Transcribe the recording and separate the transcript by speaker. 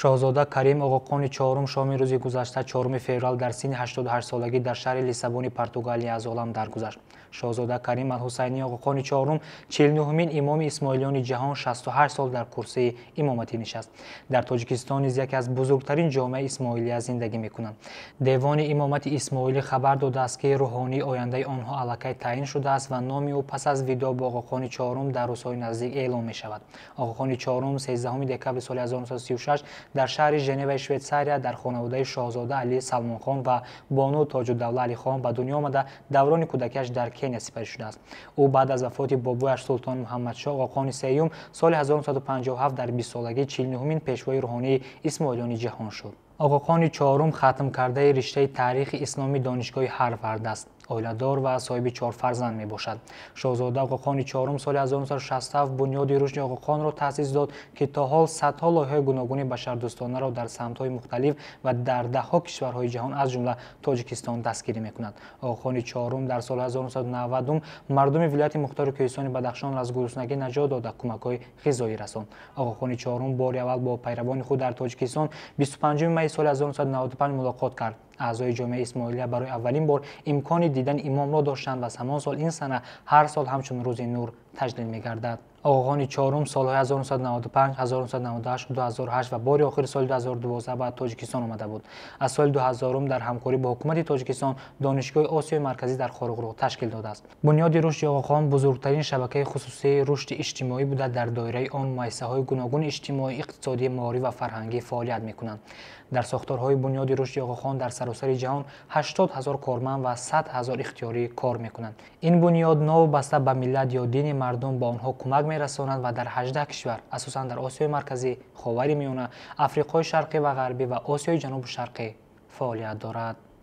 Speaker 1: шоҳзода Карим Оғоқони чорум шоми рӯзи гузашта 4 феврал дар синни 88 солагӣ дар шаҳри Лиссабони Португалия аз олам даргузашт. Шоҳзода Карим Алҳусайни Оғоқони чорум 49-мин имоми исмоилёни ҷаҳон 68 сол дар курсии имоматӣ нишаст. Дар Тоҷикистон низ яке аз бузургтарин ҷомеаи исмоилия зиндагӣ мекунанд. Девони имомати исмоилӣ хабар додааст, ки рӯҳонии ояндаи онҳо аллакай таъин шудааст ва номи ӯ пас аз видо ба Оғоқони чорум дар рӯзҳои наздик эълон мешавад. Оғоқони чорум 13 декабри соли 1936 дар шаҳри Женеваи Швейтсария дар хонаводаи шоҳзода Али Салмонхон ва бону Тоҷудавла Алихон ба дунё омада даврони кӯдакиаш дар Кения сипарӣ шудааст. ӯ баъд аз вафоти бобояш Султон Муҳаммадшоҳ Оғоқони сеюм соли 1957 дар 20 солагӣ 49-мин пешвои рӯҳонии исмоилёни ҷаҳон шуд. Оғоқони чорум хатмкардаи риштаи таърихи исломии донишгоҳи Ҳарвард аст. Оиладор ва соҳиби 4 фарзанд мебошад. Шоҳзода Оғоқони чорум соли 1967 бунёди рушди Оғоқонро таъсис дод, ки то ҳол садҳо лоиҳаҳои гуногуни башардӯстонаро дар самтҳои мухталиф ва дар даҳҳо кишварҳои ҷаҳон аз ҷумла Тоҷикистон дастгирӣ мекунад. Оғоқони чорум дар соли 1990 мардуми вилояти Мухтори Кӯҳистони Бадахшонро аз гуруснагӣ наҷот дода кӯмакҳои ғизоӣ расонд. Оғоқони чорум бори аввал бо пайравони худ дар Тоҷикистон 25 майи соли 1995 мулоқот кард. аъзои ҷомеаи исмоилия барои аввалин бор имкони дидани имомро доштанд ва ҳамон сол ин сана ҳар сол ҳамчун рӯзи нур таҷлил мегардад. Оғоқони чорум солҳои 1995, 1998, 2008 ва бори охири соли 2012 ба Тоҷикистон омада буд. Аз соли 2000 дар ҳамкорӣ бо ҳукумати Тоҷикистон донишгоҳи Осиёи марказӣ дар Хоруғрӯғ ташкил додааст. Бунёди рушди Оғоқон бузургтарин шабакаи хусусии рушди иҷтимоӣ буда дар доираи он муассисаҳои гуногуни иҷтимоӣ, иқтисодӣ, маориф ва фарҳангӣ фаъолият мекунанд. Дар сохторҳои бунёди рушди Оғоқон дар саросари ҷаҳон 80 000 корманд ва 100 000 ихтиёрӣ кор мекунанд. Ин бунёд новобаста ба миллат ё дини мардум ба онҳо кӯмак мерасонад ва дар 18 кишвар, асосан дар Осиёи марказӣ, Ховари Миёна, Африқои шарқӣ ва ғарбӣ ва Осиёи ҷанубу шарқӣ фаъолият дорад.